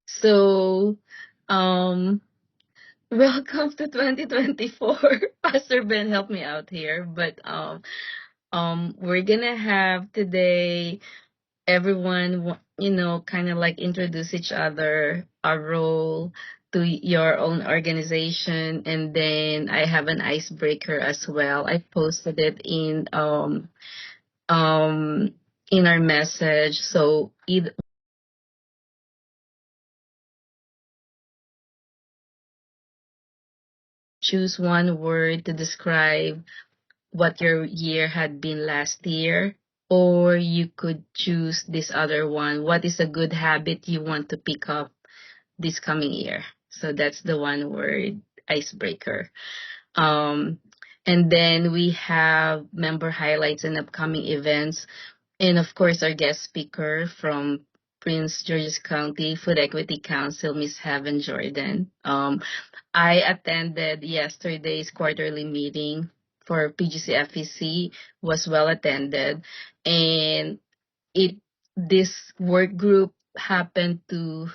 So, um, welcome to 2024. Pastor Ben, help me out here. But we're gonna have today everyone, kind of like introduce each other, our role to your own organization, and then I have an icebreaker as well. I posted it um in our message. So either choose one word to describe what your year had been last year, or you could choose this other one. What is a good habit you want to pick up this coming year? So that's the one word icebreaker. Um, and then we have member highlights and upcoming events. And of course, our guest speaker from Prince George's County Food Equity Council, Miss Heaven Jordan. I attended yesterday's quarterly meeting for PGCFEC, was well attended, and it this work group happened to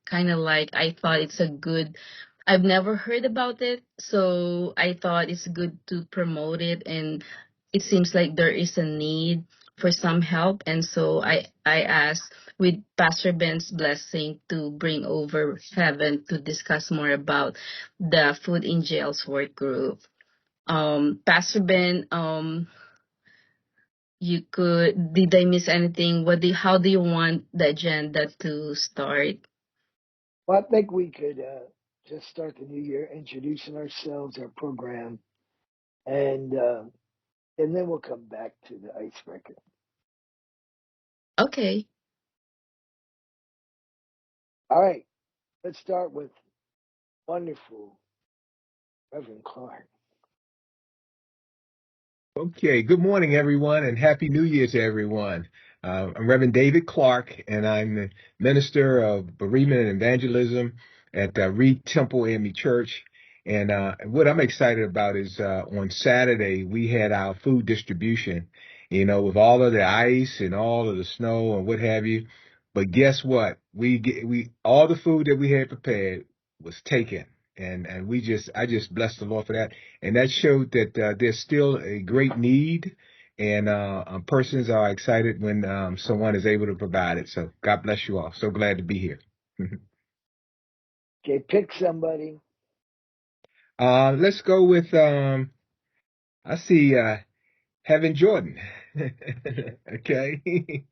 kind of like, I thought it's a good, I've never heard about it, so I thought it's good to promote it, and it seems like there is a need for some help, and so I asked with Pastor Ben's blessing to bring over Heaven to discuss more about the Food in Jails work group. Pastor Ben, did I miss anything? How do you want the agenda to start? Well, I think we could just start the new year introducing ourselves, our program, and then we'll come back to the icebreaker. Okay. All right, let's start with wonderful Reverend Clark. Okay, good morning, everyone, and Happy New Year to everyone. I'm Reverend David Clark, and I'm the Minister of Bereavement and Evangelism at Reed Temple AME Church. And what I'm excited about is on Saturday, we had our food distribution, with all of the ice and all of the snow and what have you. But guess what? All the food that we had prepared was taken. And I just bless the Lord for that. And that showed that there's still a great need, and persons are excited when someone is able to provide it. So God bless you all. So glad to be here. Okay, pick somebody. Let's go with I see Heaven Jordan. Okay.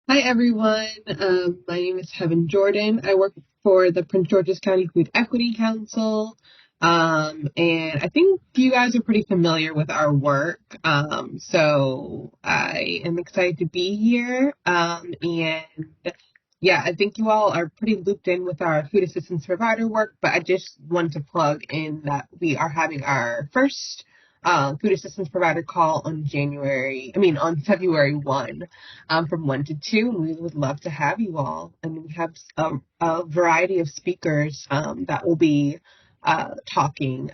Hi, everyone. My name is Heaven Jordan. I work for the Prince George's County Food Equity Council. And I think you guys are pretty familiar with our work. So I am excited to be here. And yeah, I think you all are pretty looped in with our food assistance provider work, but I just wanted to plug in that we are having our first food assistance provider call on on February 1, from 1 to 2, and we would love to have you all. And we have a variety of speakers that will be talking.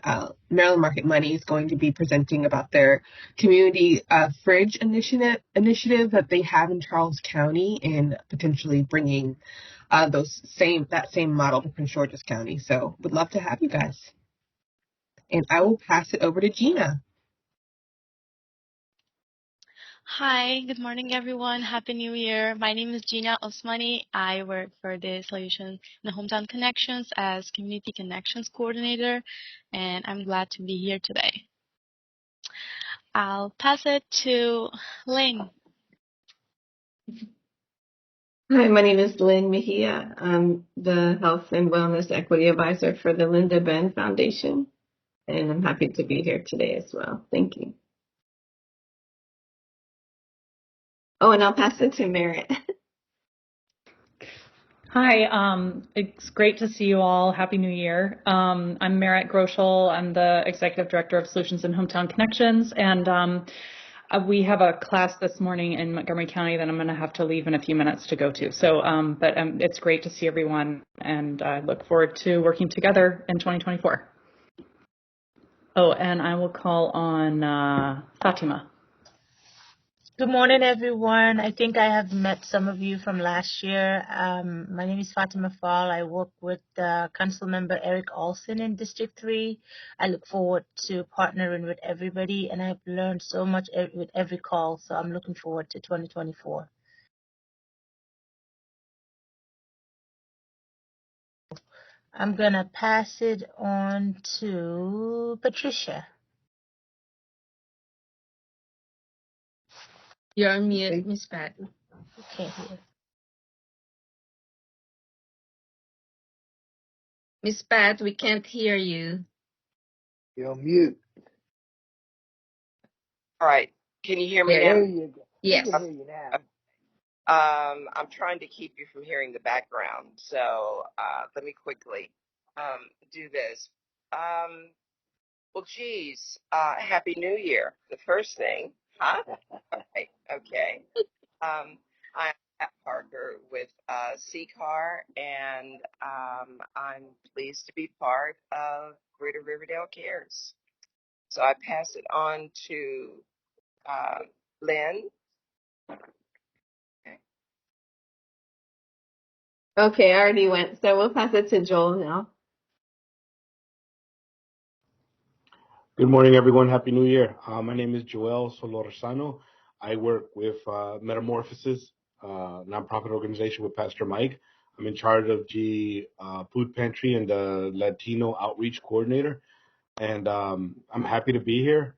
Maryland Market Money is going to be presenting about their community fridge initiative that they have in Charles County, and potentially bringing that same model to Prince George's County. So would love to have you guys. And I will pass it over to Gina. Hi, good morning, everyone. Happy New Year. My name is Gina Osmani. I work for the Solution in the Hometown Connections as Community Connections Coordinator, and I'm glad to be here today. I'll pass it to Lynn. Hi, my name is Lynn Mejia. I'm the Health and Wellness Equity Advisor for the Linda Benn Foundation, and I'm happy to be here today as well. Thank you. Oh, and I'll pass it to Merritt. Hi, it's great to see you all. Happy New Year. I'm Merritt Groschel. I'm the Executive Director of Solutions in Hometown Connections, and we have a class this morning in Montgomery County that I'm going to have to leave in a few minutes to go to. So, but it's great to see everyone, and I look forward to working together in 2024. Oh, and I will call on Fatima. Good morning, everyone. I think I have met some of you from last year. My name is Fatima Fall. I work with Council Member Eric Olson in District 3. I look forward to partnering with everybody, and I've learned so much with every call, so I'm looking forward to 2024. I'm going to pass it on to Patricia. You're on mute, Miss Pat. Can't hear. Miss Pat, we can't hear you. You're on mute. All right. Can you hear me There now? you go. Yes. We can hear you now. I'm trying to keep you from hearing the background, so let me quickly do this. Well, geez, Happy New Year. The first thing, huh? Okay, okay. I'm Pat Parker with CCAR, and I'm pleased to be part of Greater Riverdale Cares. So I pass it on to Lynn. Okay, I already went, so we'll pass it to Joel now. Good morning, everyone. Happy New Year. My name is Joel Solorzano. I work with Metamorphosis, nonprofit organization with Pastor Mike. I'm in charge of the food pantry and the Latino outreach coordinator. And I'm happy to be here.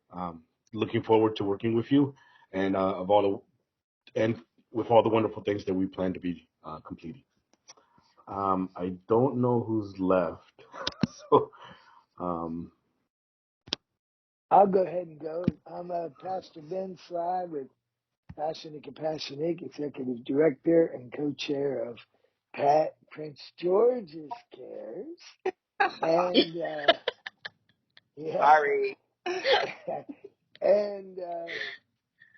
Looking forward to working with you and with all the wonderful things that we plan to be completing. I don't know who's left. so I'll go ahead and go. I'm Pastor Ben Sly with Passion and Compassion Inc., Executive Director and Co-Chair of Prince George's Cares. And yeah, Sorry. and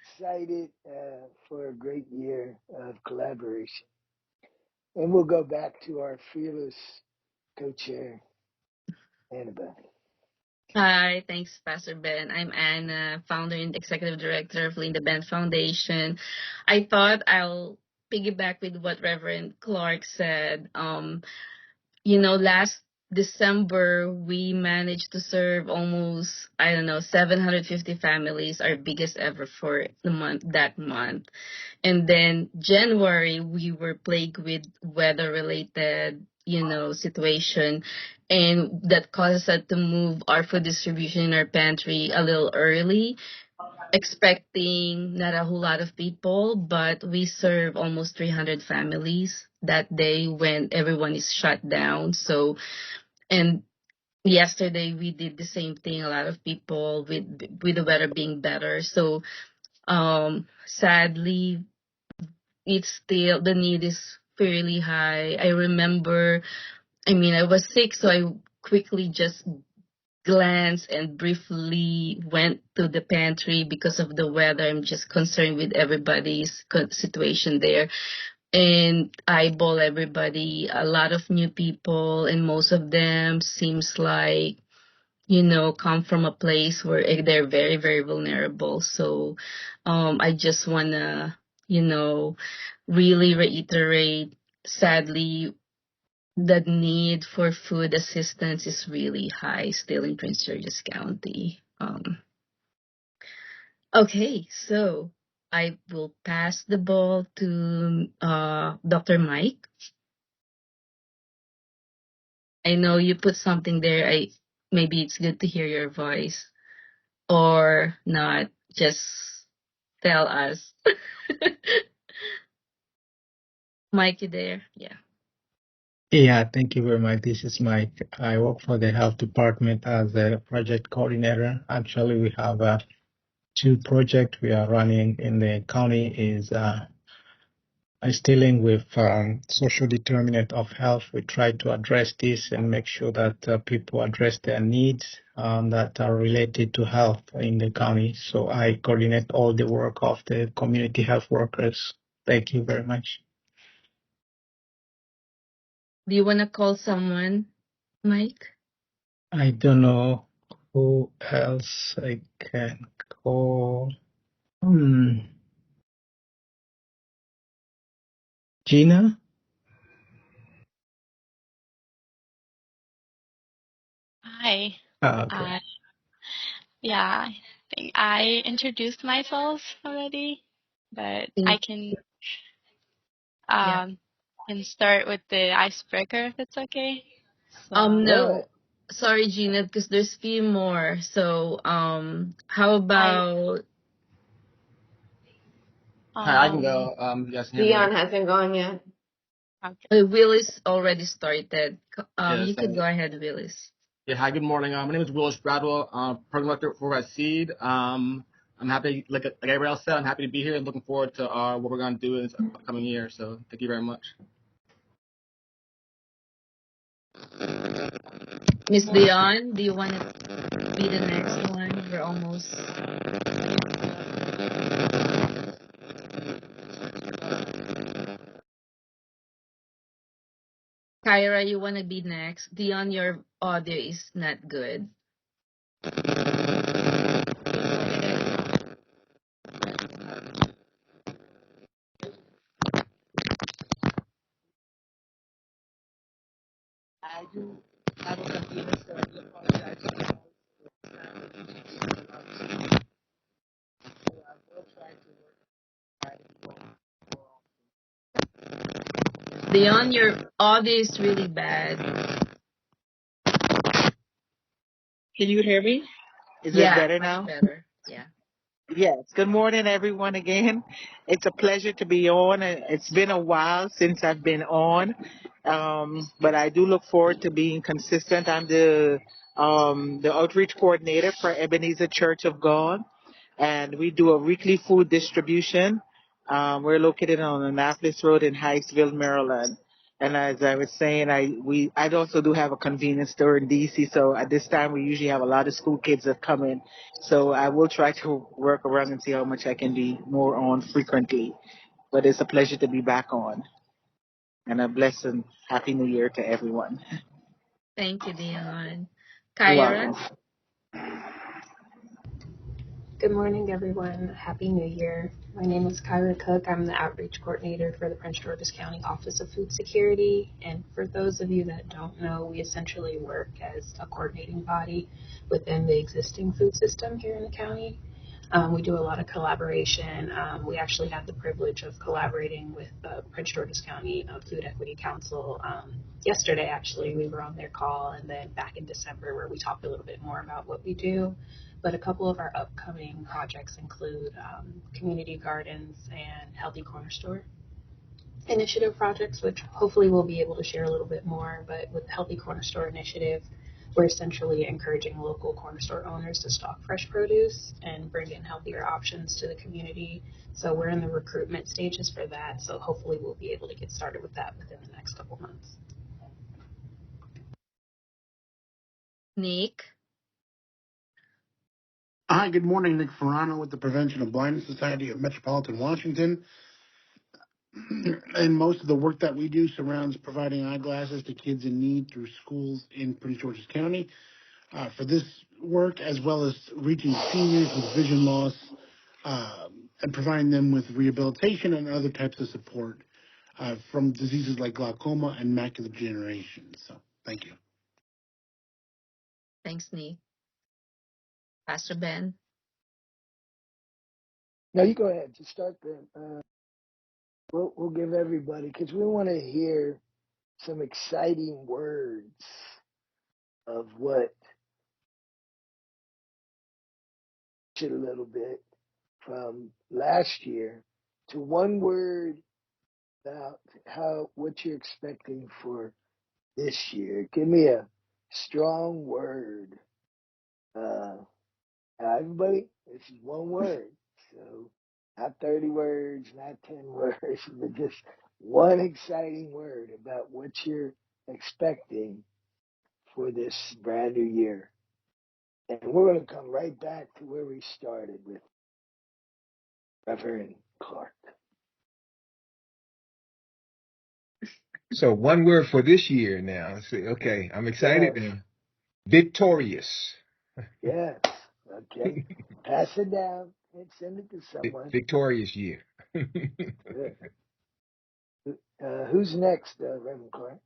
excited for a great year of collaboration. And we'll go back to our fearless co-chair, Annabelle. Hi, thanks, Pastor Ben. I'm Anna, founder and executive director of Linda Ben Foundation. I thought I'll piggyback with what Reverend Clark said. Last December, we managed to serve almost, 750 families, our biggest ever for that month. And then January, we were plagued with weather-related, situation, and that caused us to move our food distribution in our pantry a little early, expecting not a whole lot of people, but we serve almost 300 families that day when everyone is shut down. So, and yesterday we did the same thing. A lot of people with the weather being better. So, sadly, the need is fairly high. I remember, I was sick, so I quickly just glanced and briefly went to the pantry because of the weather. I'm just concerned with everybody's situation there. And eyeball everybody, a lot of new people, and most of them seems like, come from a place where they're very, very vulnerable. So I just want to, really reiterate, sadly, the need for food assistance is really high still in Prince George's County. Okay, so I will pass the ball to Dr. Mike. I know you put something there. Maybe it's good to hear your voice or not. Just tell us. Mike, you there? Yeah. Yeah, thank you very much. This is Mike. I work for the health department as a project coordinator. Actually, we have two projects we are running in the county is dealing with social determinant of health. We try to address this and make sure that people address their needs that are related to health in the county. So I coordinate all the work of the community health workers. Thank you very much. Do you want to call someone, Mike? I don't know who else I can call. Gina? Hi. Okay. I Yeah, I think I introduced myself already, but I Think, yeah. can start with the icebreaker if it's okay. So Go ahead. No. Sorry, Gina, because there's few more. So, how I about Hi, I can um go. You guys can hear me, Dion right? hasn't gone yet. okay. Willis already started. Yes. You could go ahead, Willis. Yeah. Hi. Good morning. My name is Willis Bradwell. Program director for Seed. I'm happy, like everybody else said, I'm happy to be here and looking forward to what we're going to do in this upcoming year. So thank you very much. Miss Dion, do you want to be the next one? We're almost. Kyra, you want to be next? Dion, your audio is not good. I do have a computer, so I do apologize for that. I will try to work hard and Dion, your audio is really bad. Can you hear me? Is it Yeah, better much now? better. Yeah. Yes. Good morning, everyone, again. It's a pleasure to be on. It's been a while since I've been on, but I do look forward to being consistent. I'm the outreach coordinator for Ebenezer Church of God, and we do a weekly food distribution. We're located on Annapolis Road in Hyattsville, Maryland. And as I was saying, I also do have a convenience store in DC. So at this time, we usually have a lot of school kids that come in. So I will try to work around and see how much I can be more on frequently. But it's a pleasure to be back on. And a blessed Happy New Year to everyone. Thank you, Dion. You're Kyra? welcome. Good morning, everyone. Happy New Year. My name is Kyra Cook. I'm the outreach coordinator for the Prince George's County Office of Food Security. And for those of you that don't know, we essentially work as a coordinating body within the existing food system here in the county. We do a lot of collaboration. We actually had the privilege of collaborating with the Prince George's County Food Equity Council yesterday. Actually, we were on their call, and then back in December where we talked a little bit more about what we do. But a couple of our upcoming projects include community gardens and healthy corner store initiative projects, which hopefully we'll be able to share a little bit more. But with the Healthy Corner Store initiative, we're essentially encouraging local corner store owners to stock fresh produce and bring in healthier options to the community. So we're in the recruitment stages for that. So hopefully we'll be able to get started with that within the next couple months. Nick? Hi, good morning. Nick Ferrano with the Prevention of Blindness Society of Metropolitan Washington. And most of the work that we do surrounds providing eyeglasses to kids in need through schools in Prince George's County. For this work, as well as reaching seniors with vision loss and providing them with rehabilitation and other types of support from diseases like glaucoma and macular degeneration. So, thank you. Thanks, Nick. Pastor Ben? No, you go ahead. Just start there. We'll give everybody, because we want to hear some exciting words of what a little bit from last year to one word about what you're expecting for this year. Give me a strong word. Everybody, this is one word. So not 30 words, not 10 words, but just one exciting word about what you're expecting for this brand new year. And we're going to come right back to where we started with Reverend Clark. So one word for this year now. Okay, I'm excited Yes, and victorious. yes. Okay. Pass it down and send it to someone. Victorious year. Good. Who's next, Reverend Clark?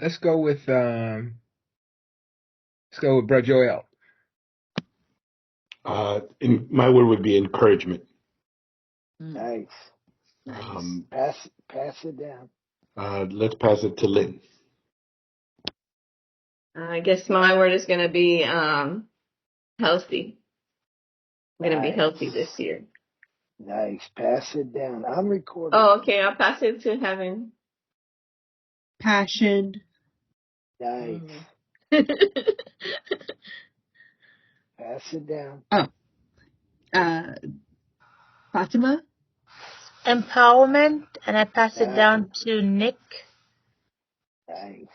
Let's go with Brother Joel. My word would be encouragement. Nice. Pass it down. Let's pass it to Lynn. I guess my word is going to be healthy. I'm going to be healthy this year. Nice. Pass it down. I'm recording. Oh, okay. I'll pass it to Heaven. Passion. Nice. Pass it down. Fatima? Empowerment, and I pass it down to Nick. Nice.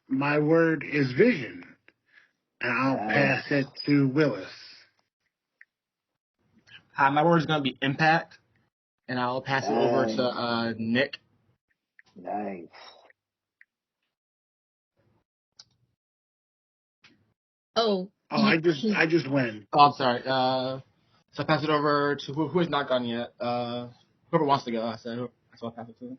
My word is vision, and I'll pass it to Willis. Hi, my word is going to be impact, and I'll pass it over to Nick. Nice. I just went. Oh, I'm sorry. So I pass it over to who has not gone yet. Whoever wants to go, I said. That's what I'll pass it to.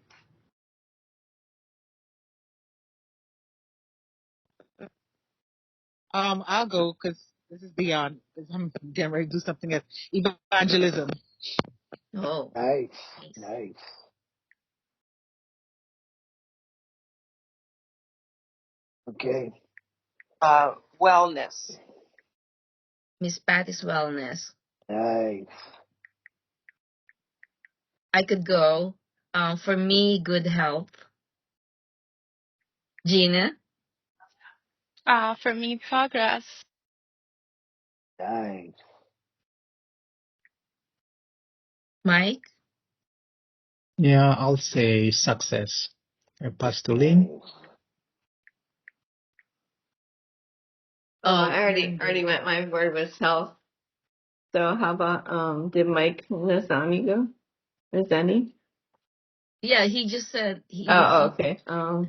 I'll go because this is beyond. I'm getting ready to do something at evangelism. Oh, nice. Okay. Wellness. Miss Patty's wellness. Nice. I could go. For me, good health. Gina? For me, progress. Nice. Mike? Yeah, I'll say success. I pass to Lynn. I already went. My word was health. So how about did Mike Nazani go? Nazani? Yeah, he just said okay. Kyra.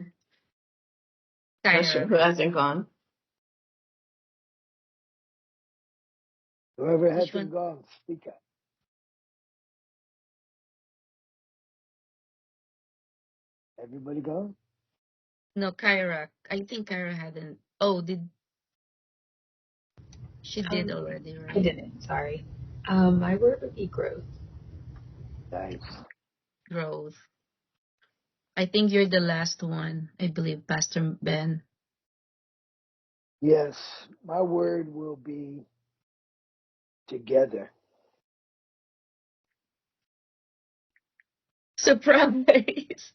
Not sure who hasn't gone. Whoever hasn't gone, speak up. Everybody gone? No, Kyra. I think Kyra hadn't. Oh, she did already, right? I didn't, sorry. My word would be growth. Nice. Growth. I think you're the last one, I believe, Pastor Ben. Yes, my word will be together. Surprise!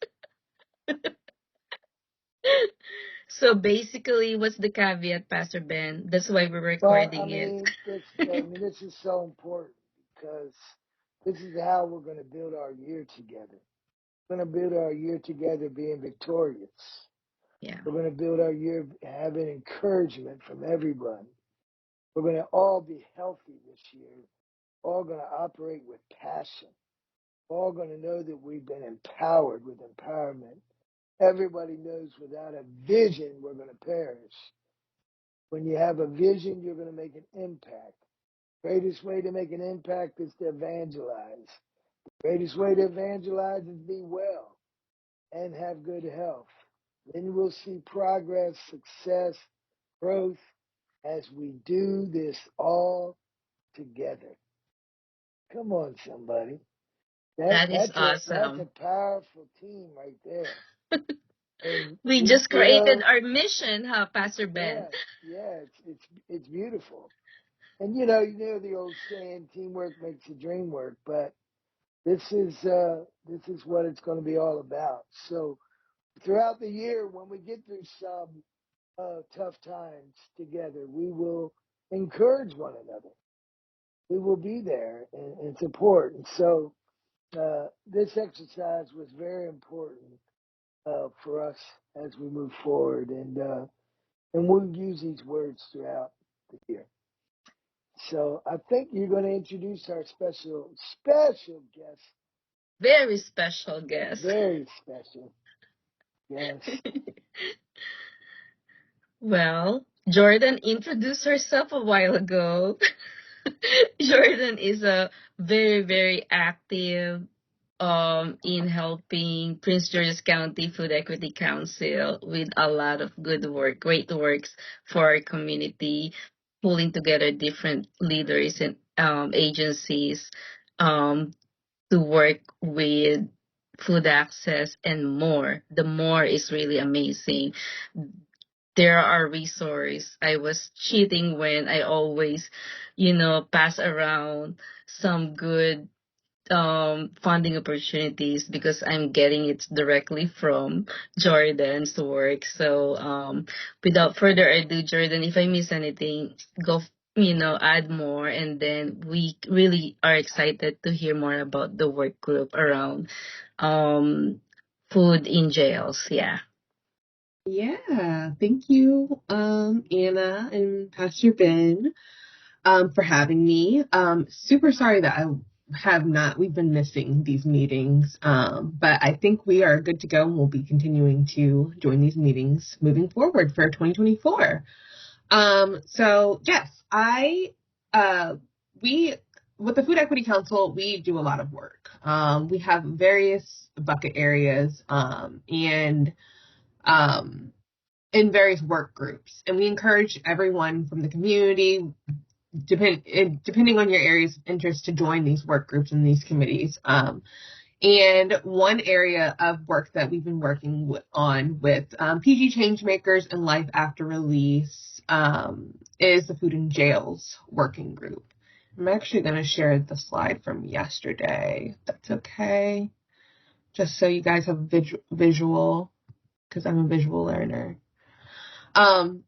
So basically, what's the caveat, Pastor Ben? That's why we're recording it. This is so important because this is how we're going to build our year together. We're going to build our year together being victorious. Yeah. We're going to build our year having encouragement from everyone. We're going to all be healthy this year. All going to operate with passion. All going to know that we've been empowered with empowerment. Everybody knows without a vision, we're going to perish. When you have a vision, you're going to make an impact. Greatest way to make an impact is to evangelize. The greatest way to evangelize is be well and have good health. Then we'll see progress, success, growth as we do this all together. Come on, somebody. That is awesome. That's a powerful team right there. And we just created our mission, huh, Pastor Ben? Yeah, it's beautiful. And you know the old saying, teamwork makes the dream work, but this is what it's going to be all about. So throughout the year, when we get through some tough times together, we will encourage one another. We will be there and support. And so this exercise was very important for us as we move forward, and we'll use these words throughout the year. So I think you're going to introduce our special guest. Very special guest. Very special. Yes. Well, Jordan introduced herself a while ago. Jordan is a very, very active in helping Prince George's County Food Equity Council with a lot of good work, great works for our community, pulling together different leaders and agencies um, to work with food access and more. The more is really amazing. There are resources. I was cheating when I always, pass around some good funding opportunities because I'm getting it directly from Jordan's work. So without further ado, Jordan, if I miss anything, go add more, and then we really are excited to hear more about the work group around um food in jails. Yeah. Yeah, thank you, Anna and Pastor Ben, for having me. Super sorry that we've been missing these meetings, but I think we are good to go and we'll be continuing to join these meetings moving forward for 2024. So yes, with the Food Equity Council, we do a lot of work. We have various bucket areas, and in various work groups, and we encourage everyone from the community, depending on your area's interest, to join these work groups and these committees. And one area of work that we've been working on with PG Changemakers and Life After Release is the Food in Jails working group. I'm actually going to share the slide from yesterday, if that's okay, just so you guys have a visual, because I'm a visual learner. So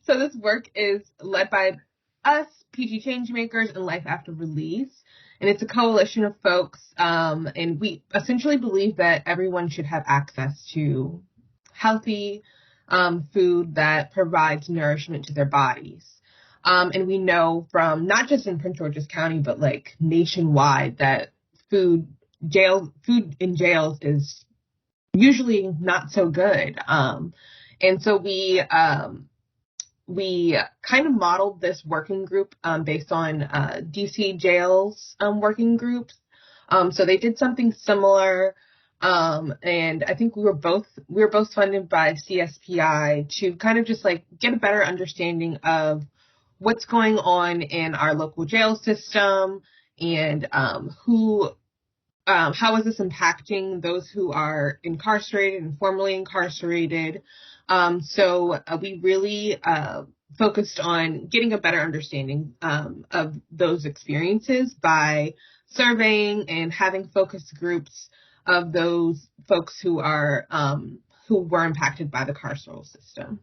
this work is led by us, PG Changemakers, and Life After Release, and it's a coalition of folks, and we essentially believe that everyone should have access to healthy food that provides nourishment to their bodies. And we know from not just in Prince George's County, but like nationwide, that food in jails is usually not so good. And so we kind of modeled this working group based on DC jails working groups. So they did something similar. And I think we were both funded by CSPI to kind of just like get a better understanding of what's going on in our local jail system, and how is this impacting those who are incarcerated and formerly incarcerated. So we really focused on getting a better understanding of those experiences by surveying and having focus groups of those folks who were impacted by the carceral system.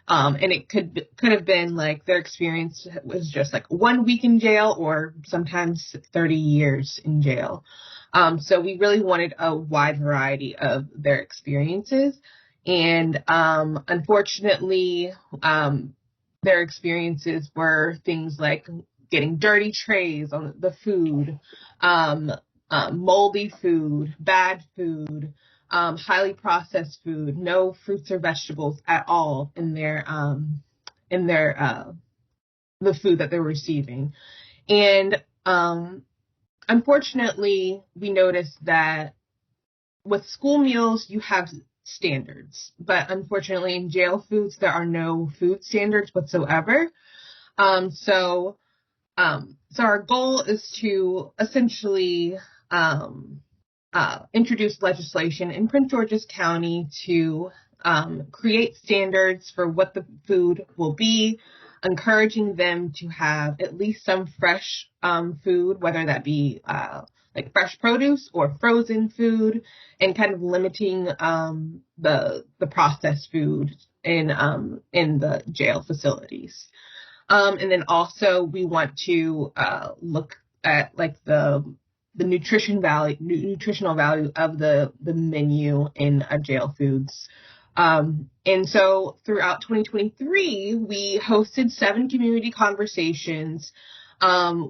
And it could have been like their experience was just like 1 week in jail, or sometimes 30 years in jail. So we really wanted a wide variety of their experiences. And unfortunately, their experiences were things like getting dirty trays on the food, moldy food, bad food, highly processed food, no fruits or vegetables at all in their the food that they were receiving. And unfortunately, we noticed that with school meals, you have standards, but unfortunately in jail foods, there are no food standards whatsoever. So our goal is to essentially introduce legislation in Prince George's County to create standards for what the food will be, encouraging them to have at least some fresh food, whether that be like fresh produce or frozen food, and kind of limiting the processed food in the jail facilities. And then also we want to look at like the nutritional value of the menu in jail foods. And so throughout 2023, we hosted 7 community conversations,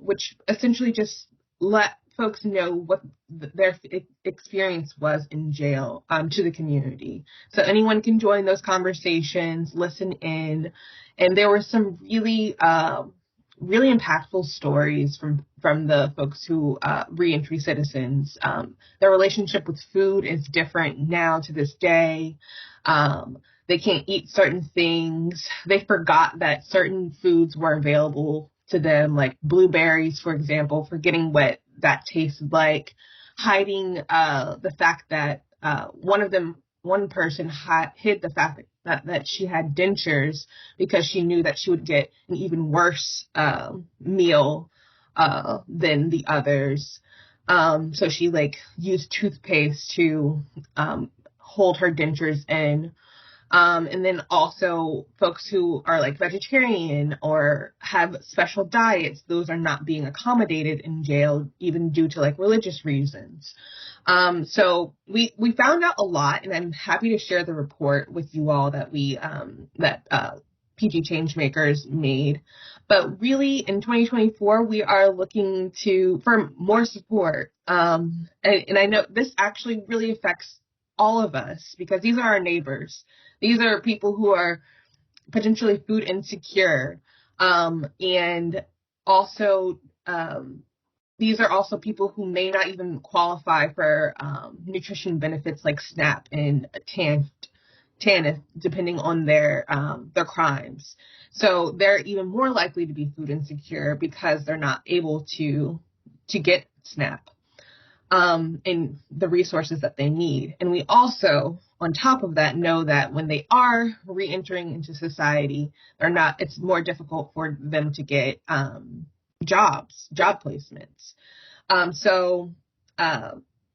which essentially just let folks know what their experience was in jail to the community. So anyone can join those conversations, listen in. And there were some really really impactful stories from the folks who reentry citizens. Their relationship with food is different now to this day. They can't eat certain things. They forgot that certain foods were available to them, like blueberries, for example, forgetting what that tasted like, hiding the fact that one person hid the fact that she had dentures because she knew that she would get an even worse meal than the others. So she used toothpaste to hold her dentures in. And then also folks who are vegetarian or have special diets, those are not being accommodated in jail, even due to religious reasons. So we found out a lot, and I'm happy to share the report with you all that PG Changemakers made. But really, in 2024, we are looking for more support. And I know this actually really affects all of us because these are our neighbors. These are people who are potentially food insecure. And also, these are also people who may not even qualify for nutrition benefits like SNAP and TANF, depending on their crimes. So they're even more likely to be food insecure because they're not able to get SNAP and the resources that they need. And we also, on top of that, know that when they are reentering into society, it's more difficult for them to get job placements. So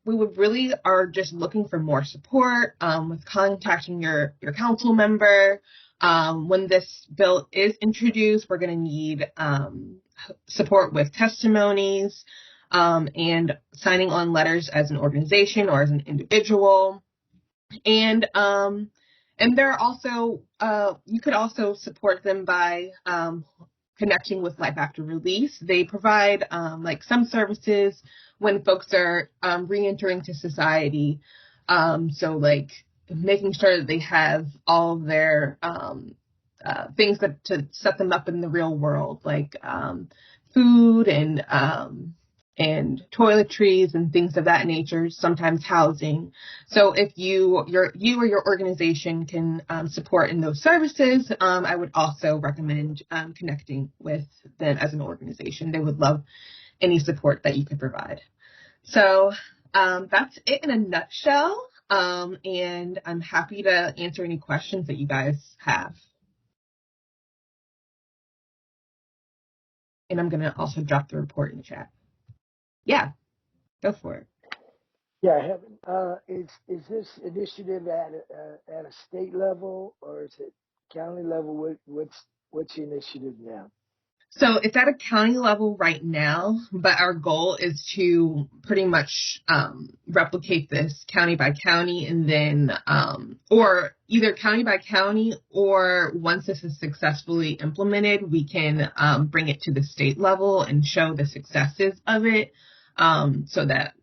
we are just looking for more support with contacting your council member. When this bill is introduced, we're going to need support with testimonies and signing on letters as an organization or as an individual. And there are also, you could also support them by connecting with Life After Release. They provide some services when folks are reentering to society. So making sure that they have all of their things to set them up in the real world, like food and toiletries and things of that nature, sometimes housing. So if you or your organization can support in those services, I would also recommend connecting with them as an organization. They would love any support that you could provide. So that's it in a nutshell. And I'm happy to answer any questions that you guys have. And I'm going to also drop the report in the chat. Yeah, go for it. Yeah, I haven't. Is this initiative at a state level or is it county level? What's the initiative now? So it's at a county level right now, but our goal is to pretty much replicate this county by county, and then or either county by county, or once this is successfully implemented, we can bring it to the state level and show the successes of it, so that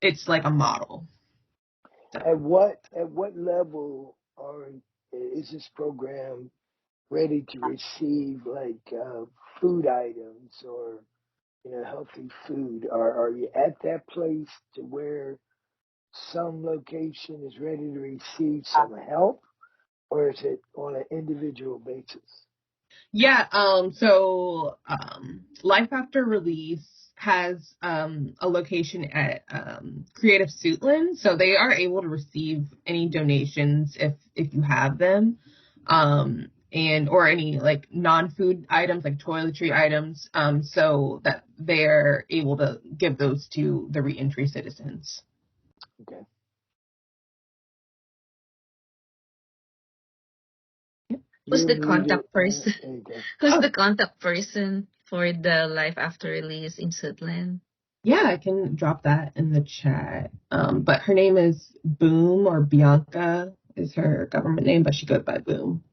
it's like a model. So. At what level is this program ready to receive food items or healthy food? Are you at that place to where some location is ready to receive some help, or is it on an individual basis? Yeah, so Life After Release has a location at Creative Suitland, so they are able to receive any donations if you have them, and or any non-food items like toiletry items, so that they're able to give those to the reentry citizens. Okay. Who's the contact person? Who's the contact person for the Life After Release in Suitland? Yeah, I can drop that in the chat. But her name is Boom, or Bianca is her government name, but she goes by Boom.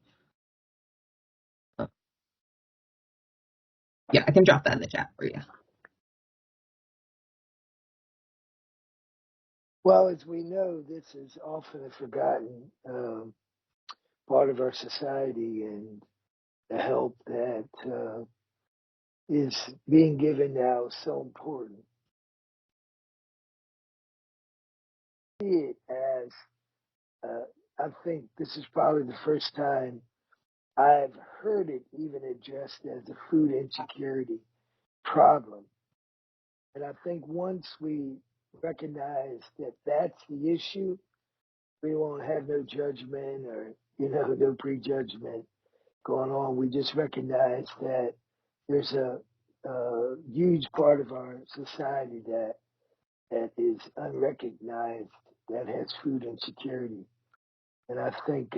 Yeah, I can drop that in the chat for you. Well, as we know, this is often a forgotten part of our society, and the help that is being given now so important. See it as, I think this is probably the first time I've heard it even addressed as a food insecurity problem. And I think once we recognize that that's the issue, we won't have no judgment or, no prejudgment going on. We just recognize that there's a huge part of our society that is unrecognized, that has food insecurity. And I think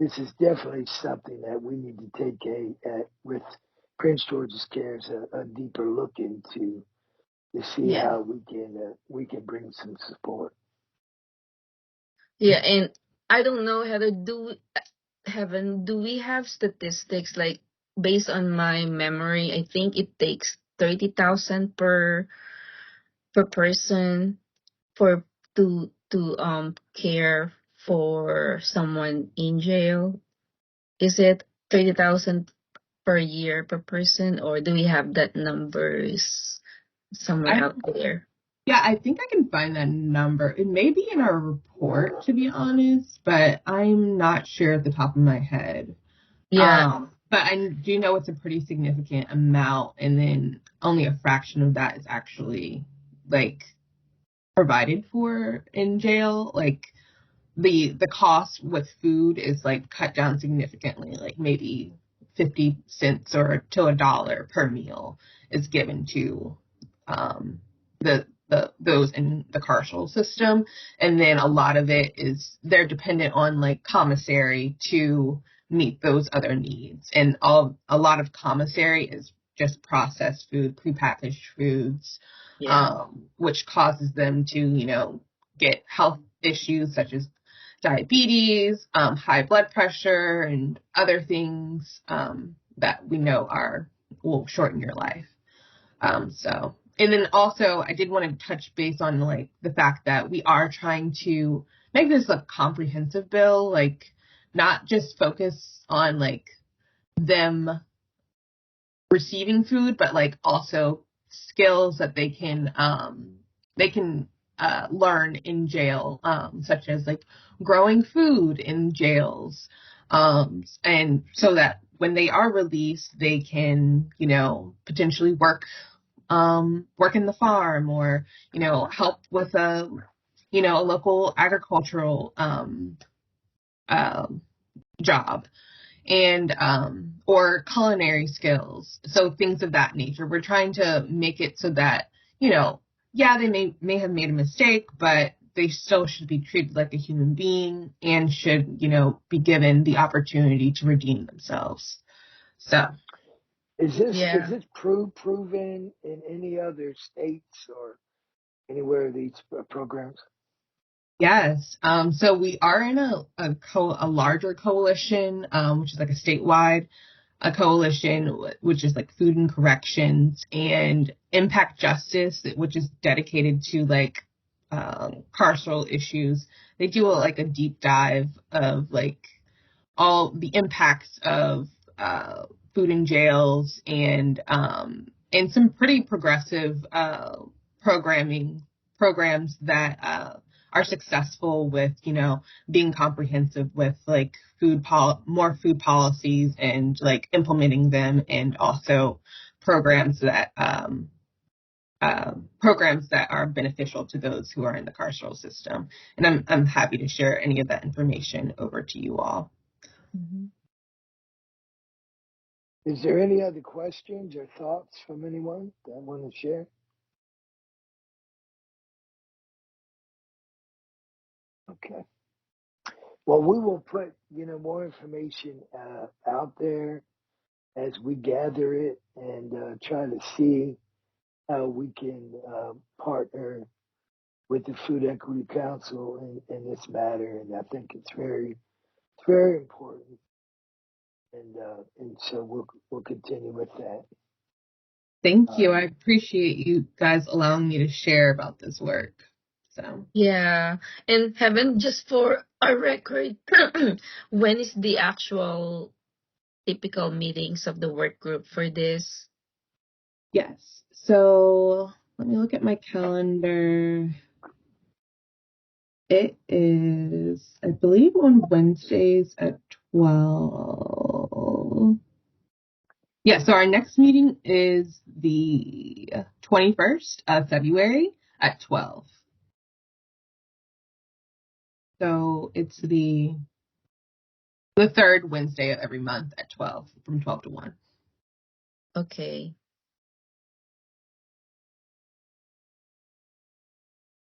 this is definitely something that we need to take with Prince George's Cares a deeper look into to see Yeah. how we can bring some support. Yeah, and I don't know, Heaven, do we have statistics like based on my memory? I think it takes 30,000 per person for to care for someone in jail. Is it 30,000 per year per person, or do we have that numbers somewhere out there? Yeah, I think I can find that number. It may be in our report, to be honest, but I'm not sure at the top of my head. Yeah. But I do know it's a pretty significant amount, and then only a fraction of that is actually like provided for in jail. Like the cost with food is like cut down significantly, like maybe 50 cents or to $1 per meal is given to those in the carceral system. And then a lot of it is they're dependent on like commissary to meet those other needs. And a lot of commissary is just processed food, prepackaged foods, which causes them to, get health issues such as diabetes, high blood pressure, and other things that we know will shorten your life. And then also, I did want to touch base on like the fact that we are trying to make this a comprehensive bill, like not just focus on like them receiving food, but like also skills that they can learn in jail, such as like growing food in jails, and so that when they are released, they can potentially work in the farm or help with a local agricultural job, and or culinary skills, so things of that nature. We're trying to make it so that they may have made a mistake, but they still should be treated like a human being and should be given the opportunity to redeem themselves. So is this proven in any other states or anywhere of these programs? Yes. So we are in a larger coalition, which is like a statewide coalition, which is like Food and Corrections, and Impact Justice, which is dedicated to like carceral issues. They do a deep dive of like all the impacts of food in jails, and some pretty progressive programs that are successful with being comprehensive with like more food policies and like implementing them, and also programs that are beneficial to those who are in the carceral system. And I'm happy to share any of that information over to you all. Mm-hmm. Is there any other questions or thoughts from anyone that want to share? Okay. Well, we will put more information out there as we gather it, and try to see how we can partner with the Food Equity Council in this matter. And I think it's very important. And so we'll continue with that. Thank you. I appreciate you guys allowing me to share about this work. So yeah, and Heaven, just for a record, when is the actual typical meetings of the work group for this? Yes. So let me look at my calendar. It is, I believe, on Wednesdays at 12. Yeah, so our next meeting is the 21st of February at 12. So it's the third Wednesday of every month at 12, from 12 to 1. Okay.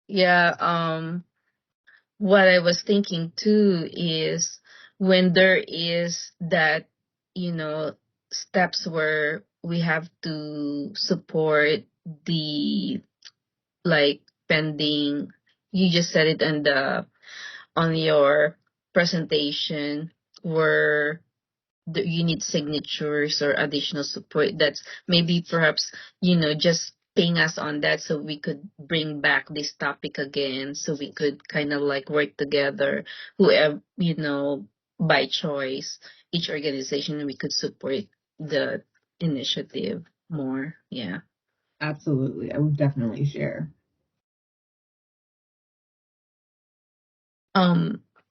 Yeah, what I was thinking too is when there is that, steps where we have to support the, like, pending, you just said it on your presentation, where you need signatures or additional support. That's maybe perhaps, just ping us on that so we could bring back this topic again, so we could kind of like work together, whoever, by choice, each organization, we could support the initiative more. Yeah. Absolutely. I would definitely share.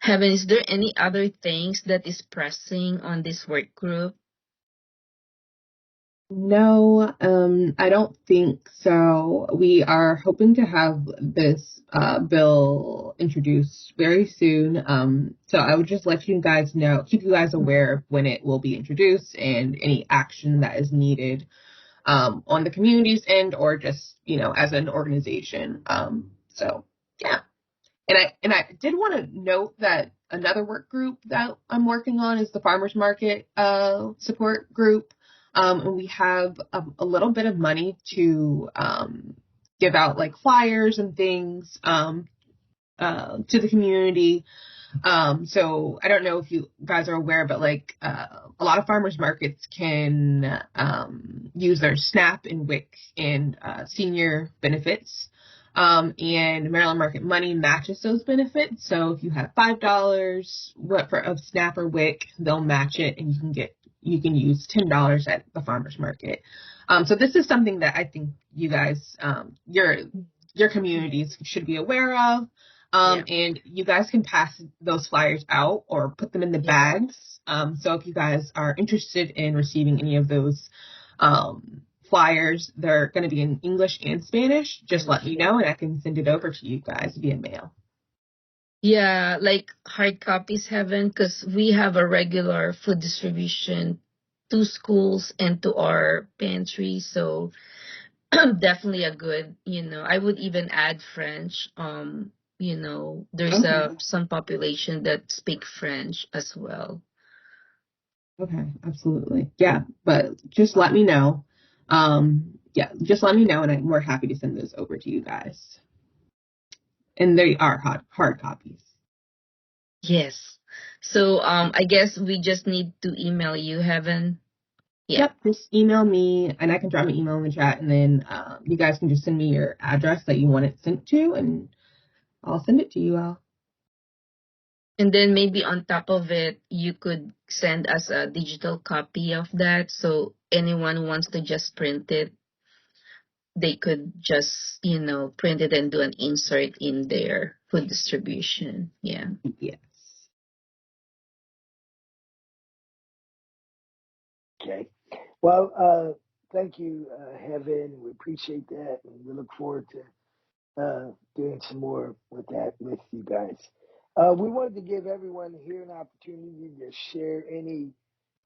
Heaven, is there any other things that is pressing on this work group? No, I don't think so. We are hoping to have this bill introduced very soon. So I would just let you guys know, keep you guys aware of when it will be introduced and any action that is needed on the community's end, or just, as an organization. So yeah. And I did want to note that another work group that I'm working on is the farmers market support group. And we have a little bit of money to give out, like, flyers and things to the community. So I don't know if you guys are aware, but like a lot of farmers markets can use their SNAP and WIC and senior benefits. And Maryland Market Money matches those benefits. So if you have $5 of SNAP or WIC, they'll match it, and you can use $10 at the farmers market. So this is something that I think you guys, your communities should be aware of. And you guys can pass those flyers out or put them in the bags. So if you guys are interested in receiving any of those flyers, they're going to be in English and Spanish. Just let me know, and I can send it over to you guys via mail. Yeah, like hard copies, Heaven, because we have a regular food distribution to schools and to our pantry. So definitely a good, I would even add French. There's some population that speak French as well. Okay, absolutely. Yeah, but just let me know. Just let me know, and we're happy to send those over to you guys. And they are hard copies. Yes. So I guess we just need to email you, Heaven. Yeah. Yep, just email me, and I can drop an email in the chat, and then you guys can just send me your address that you want it sent to, and I'll send it to you all. And then maybe on top of it, you could send us a digital copy of that. So anyone who wants to just print it, they could just, print it and do an insert in their food distribution. Yeah. Yes. Okay. Well, thank you, Heaven. We appreciate that, and we look forward to doing some more with that with you guys. We wanted to give everyone here an opportunity to share any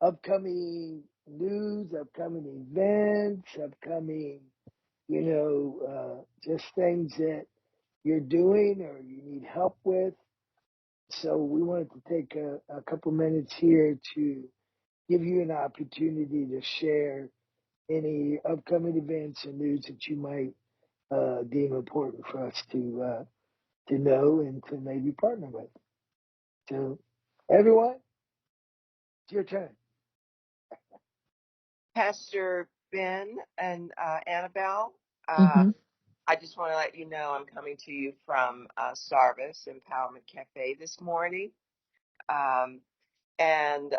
upcoming news, upcoming events, upcoming, just things that you're doing or you need help with. So we wanted to take a couple minutes here to give you an opportunity to share any upcoming events and news that you might deem important for us to know and to maybe partner with. So, everyone, it's your turn. Pastor Ben and Annabelle, I just want to let you know I'm coming to you from Sarvis Empowerment Cafe this morning. And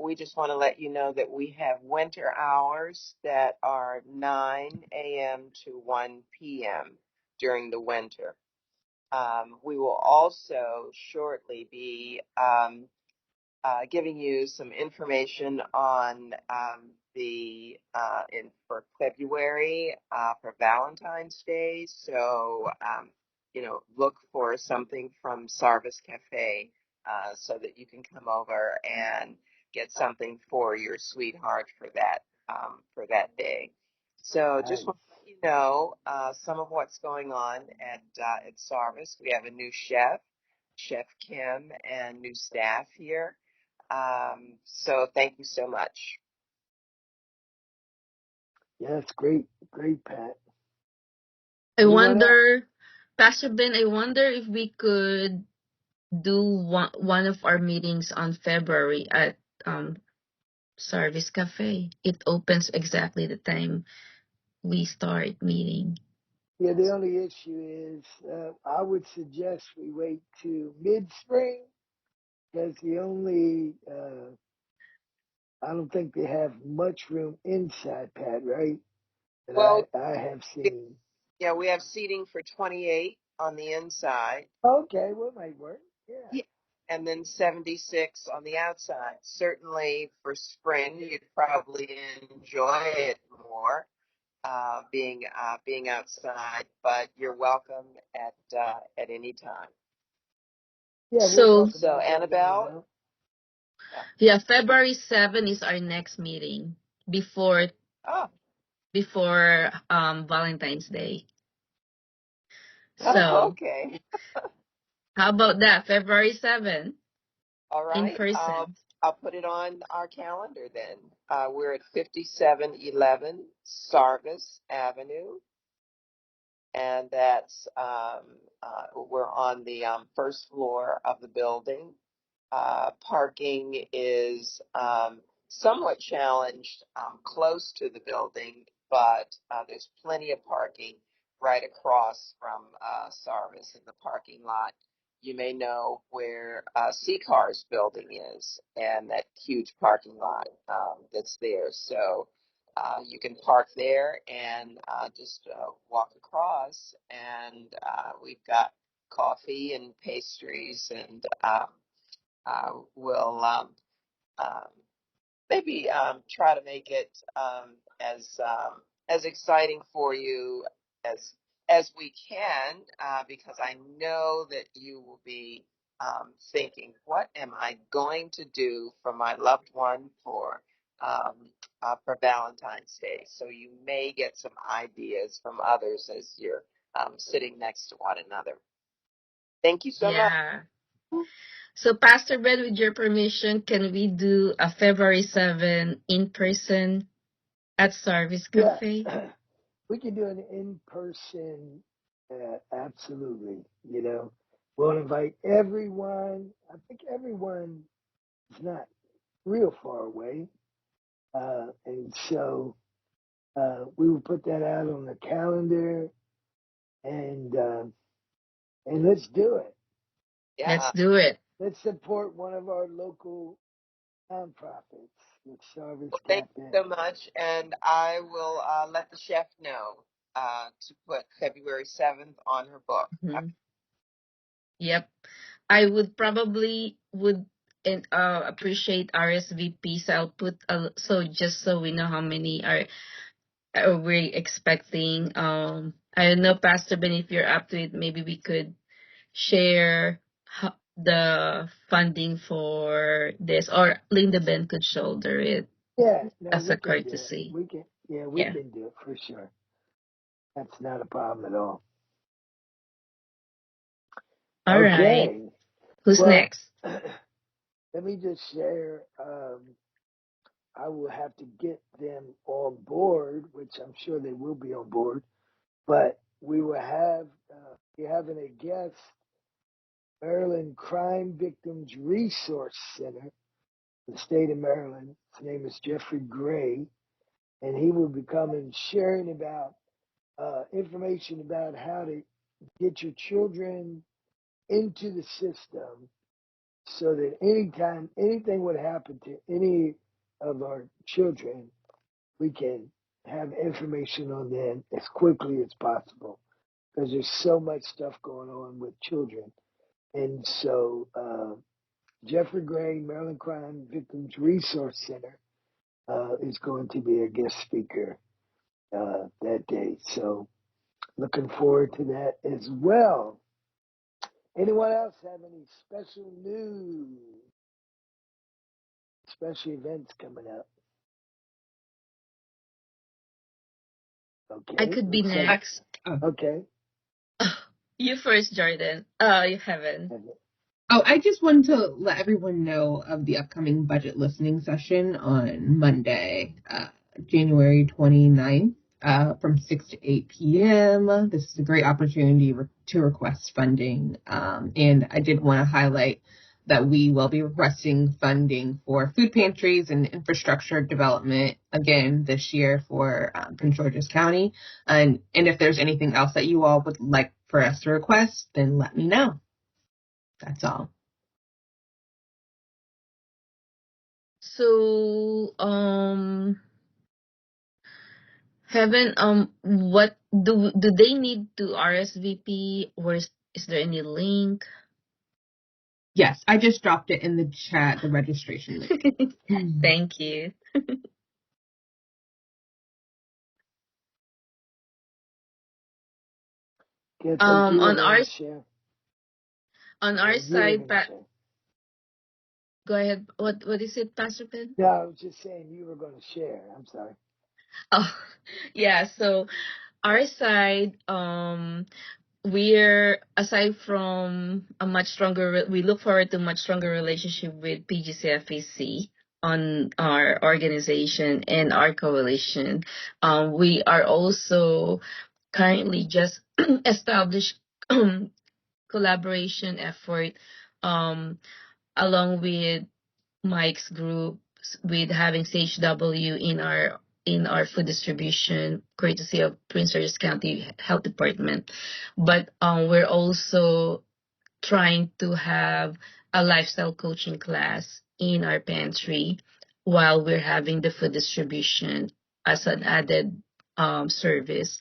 we just want to let you know that we have winter hours that are 9 a.m. to 1 p.m. during the winter. We will also shortly be giving you some information on for February for Valentine's Day. So look for something from Sarvis Cafe so that you can come over and get something for your sweetheart for that day. So just want to let you know some of what's going on at Sarvis. We have a new chef, Chef Kim, and new staff here. So thank you so much. Yes, great, Pat. I Anyone else? wonder, Pastor Ben, I wonder if we could do one of our meetings on February at Service Cafe. It opens exactly the time we start meeting. Yeah, the only issue is I would suggest we wait to mid-spring because I don't think they have much room inside, Pat, right? That Well, I have seen. yeah, we have seating for 28 on the inside. Okay, well, it might work. Yeah. And then 76 on the outside. Certainly for spring, you'd probably enjoy it more being outside, but you're welcome at any time. Yeah, we'll So, talk about that. Annabelle? Yeah, February 7 is our next meeting before Valentine's Day. So, okay. How about that? February 7 All right. in person. I'll put it on our calendar then. We're at 5711 Sarvis Avenue, and that's we're on the first floor of the building. Parking is somewhat challenged close to the building, but there's plenty of parking right across from Sarvis in the parking lot. You may know where C-Car's building is and that huge parking lot that's there. So you can park there and just walk across, and we've got coffee and pastries, and we'll maybe try to make it as exciting for you as we can, because I know that you will be thinking, what am I going to do for my loved one for Valentine's Day? So you may get some ideas from others as you're sitting next to one another. Thank you so much. So, Pastor Ben, with your permission, can we do a February 7 in person at Service Cafe? Yeah, we can do an in-person, absolutely. We'll invite everyone. I think everyone is not real far away. And so we will put that out on the calendar, and let's do it. Yeah. Let's do it. Let's support one of our local nonprofits with Service Thank Cafe. you so much, and I will let the chef know to put February 7th on her book. Mm-hmm. Yep. I would probably appreciate RSVP. So I'll put just so we know how many are we expecting. I don't know, Pastor Ben, if you're up to it, maybe we could share the funding for this, or Linda Ben could shoulder it. Yeah, no, as we a can courtesy. do it. We can do it for sure. That's not a problem at all. All right. Who's next? Let me just share. I will have to get them on board, which I'm sure they will be on board. But we will have we're having a guest, Maryland Crime Victims Resource Center, the state of Maryland. His name is Jeffrey Gray, and he will be coming sharing about information about how to get your children into the system so that anytime anything would happen to any of our children, we can have information on them as quickly as possible because there's so much stuff going on with children. And so Jeffrey Gray, Maryland Crime Victims Resource Center, is going to be a guest speaker that day. So looking forward to that as well. Anyone else have any special news? Special events coming up? Okay. I could be next. Okay. You first, Jordan. You haven't. Oh, I just wanted to let everyone know of the upcoming budget listening session on Monday, January 29th, from 6 to 8 p.m. This is a great opportunity to request funding. And I did want to highlight that we will be requesting funding for food pantries and infrastructure development again this year for Prince George's County. And if there's anything else that you all would like for us to request, then let me know. That's all. So, Heaven, what do they need to RSVP, or is there any link? Yes, I just dropped it in the chat, the registration link. Thank you. On our side, go ahead. What is it, Pastor Ben? No, I was just saying you were going to share. I'm sorry. Oh, yeah. So our side, we're, aside from a much stronger, we look forward to much stronger relationship with PGCFEC on our organization and our coalition. We are also currently just established collaboration effort along with Mike's group with having Sage W in our food distribution, courtesy of Prince George's County Health Department. But we're also trying to have a lifestyle coaching class in our pantry while we're having the food distribution as an added service.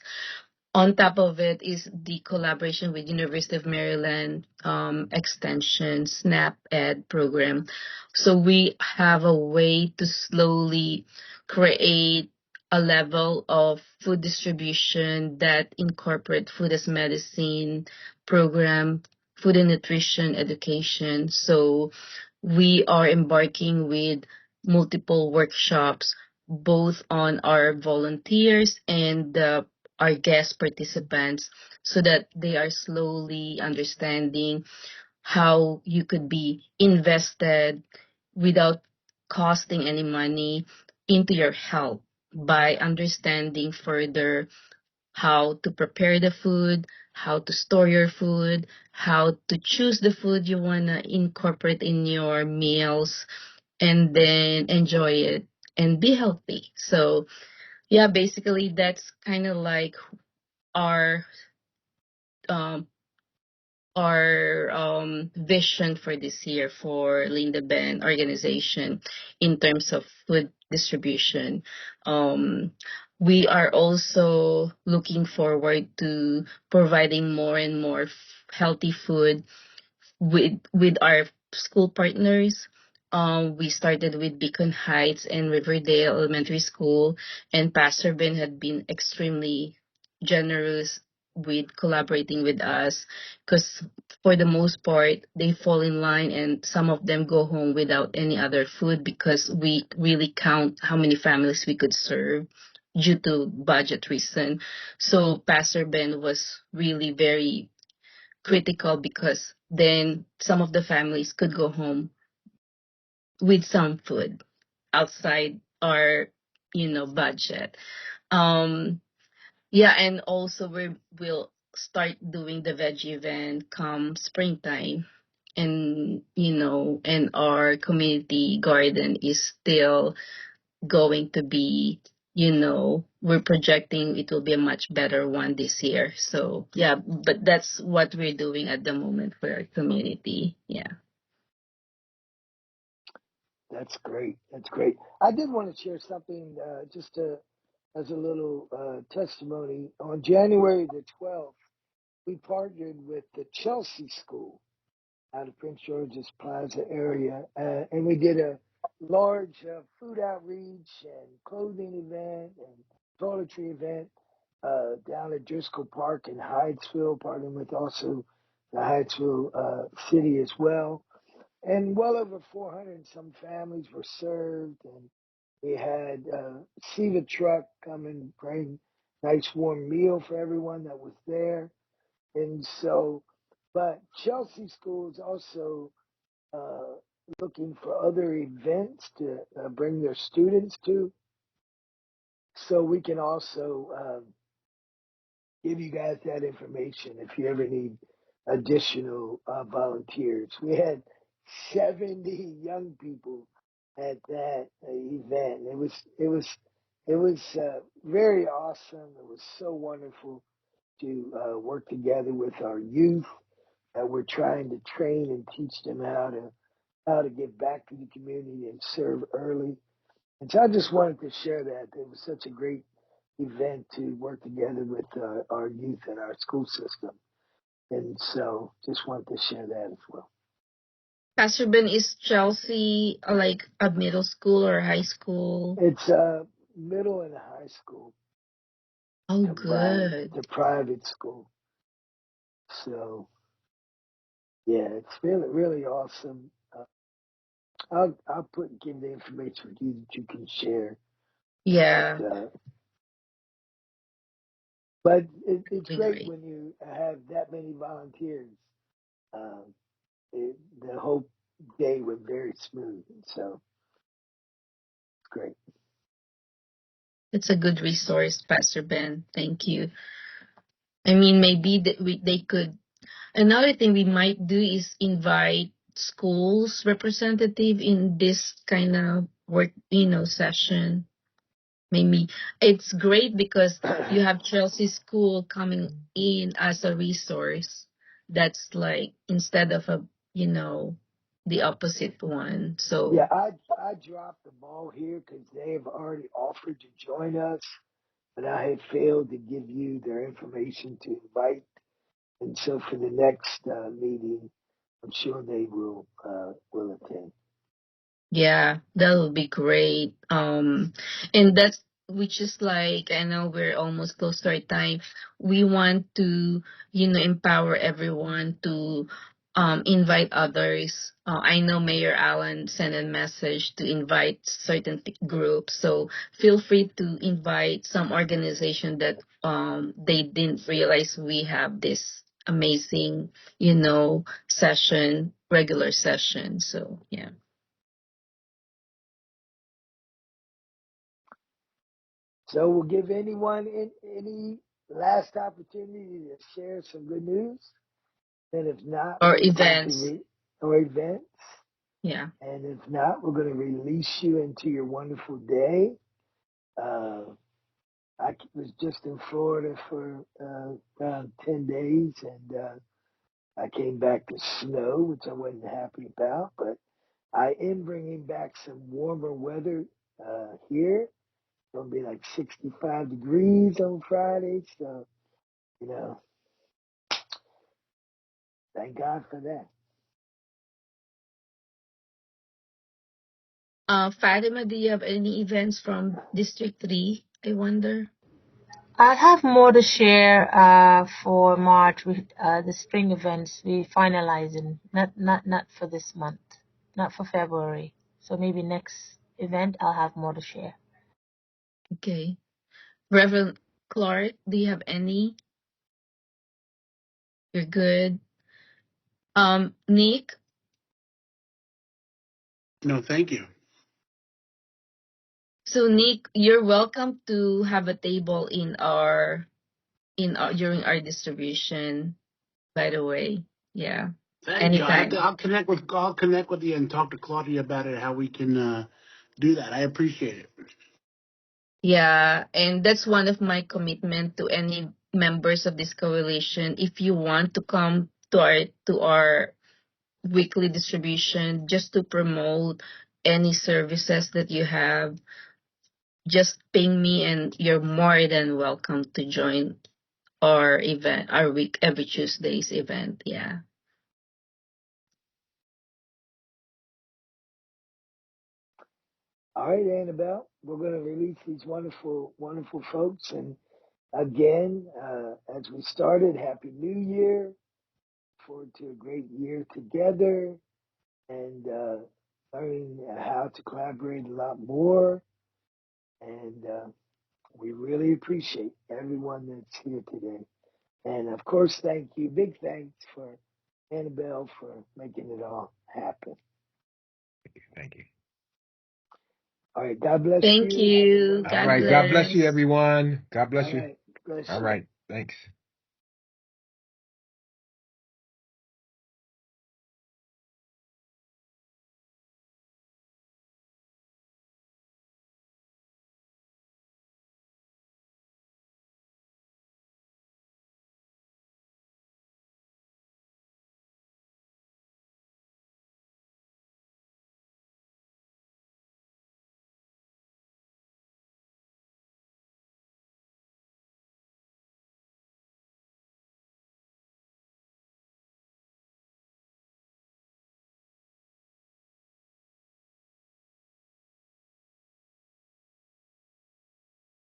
On top of it is the collaboration with University of Maryland Extension SNAP Ed program. So we have a way to slowly create a level of food distribution that incorporate food as medicine program, food and nutrition education. So we are embarking with multiple workshops, both on our volunteers and our guest participants, so that they are slowly understanding how you could be invested without costing any money into your health by understanding further how to prepare the food, how to store your food, how to choose the food you want to incorporate in your meals, and then enjoy it and be healthy. So yeah, basically that's kind of like our um, vision for this year for Linda Ben organization in terms of food distribution. We are also looking forward to providing more and more healthy food with our school partners. We started with Beacon Heights and Riverdale Elementary School, and Pastor Ben had been extremely generous with collaborating with us because for the most part they fall in line and some of them go home without any other food because we really count how many families we could serve due to budget reason. So Pastor Ben was really very critical because then some of the families could go home with some food outside our budget. Yeah, and also we'll start doing the veggie event come springtime, and and our community garden is still going to be, we're projecting it will be a much better one this year. So yeah, but that's what we're doing at the moment for our community. Yeah. That's great. That's great. I did want to share something as a little testimony. On January the 12th, we partnered with the Chelsea School out of Prince George's Plaza area, and we did a large food outreach and clothing event and toiletry event down at Driscoll Park in Hyattsville, partnering with also the Hyattsville city as well. And well over 400 and some families were served, and we had Siva truck come and bring nice warm meal for everyone that was there. And so, but Chelsea School is also uh, looking for other events to bring their students to, so we can also give you guys that information if you ever need additional volunteers. We had 70 young people at that event. It was very awesome. It was so wonderful to work together with our youth that we're trying to train and teach them how to give back to the community and serve early. And so I just wanted to share that. It was such a great event to work together with our youth and our school system. And so just wanted to share that as well. Pastor Ben, is Chelsea like a middle school or high school? It's a middle and high school. Oh, combined. good. It's a private school. So, yeah, it's really, really awesome. I'll give the information for you that you can share. Yeah. But it's great when you have that many volunteers. The whole day went very smooth, so it's great. It's a good resource, Pastor Ben. Thank you. I mean, maybe they could. Another thing we might do is invite schools representative in this kind of work, session. Maybe it's great because you have Chelsea School coming in as a resource. That's like instead of the opposite one. So yeah, I dropped the ball here because they have already offered to join us, but I had failed to give you their information to invite. And so for the next meeting, I'm sure they will attend. yeah, that would be great. And that's which is like I know we're almost close to our time. We want to, empower everyone to invite others. I know Mayor Allen sent a message to invite certain groups, so feel free to invite some organization that they didn't realize we have this amazing, regular session. So yeah. So we'll give anyone any last opportunity to share some good news. And if not, Or we're events. going to or events. Yeah. And if not, we're going to release you into your wonderful day. I was just in Florida for around 10 days, and I came back to snow, which I wasn't happy about. But I am bringing back some warmer weather here. It's going to be like 65 degrees on Friday. So, thank God for that. Fatima, do you have any events from District 3? I wonder. I have more to share for March with the spring events. We finalizing not for this month, not for February. So maybe next event I'll have more to share. Okay. Reverend Clark, do you have any? You're good. Nick? No, thank you. So Nick, you're welcome to have a table during our distribution, by the way. Yeah. Thank you. Anytime. I'll connect with you and talk to Claudia about it, how we can do that. I appreciate it. Yeah, and that's one of my commitment to any members of this coalition. If you want to come to our weekly distribution just to promote any services that you have, just ping me and you're more than welcome to join our event, our week every Tuesday's event. Yeah. All right, Annabelle, we're going to release these wonderful, wonderful folks. And again, as we started, Happy New Year. Forward to a great year together and learning how to collaborate a lot more. And we really appreciate everyone that's here today. And of course, thank you. Big thanks for Annabelle for making it all happen. Thank you. All right. God bless Thank you. you. All God right. God bless you, bless. everyone. God bless All you. right. Bless All you. right. Thanks.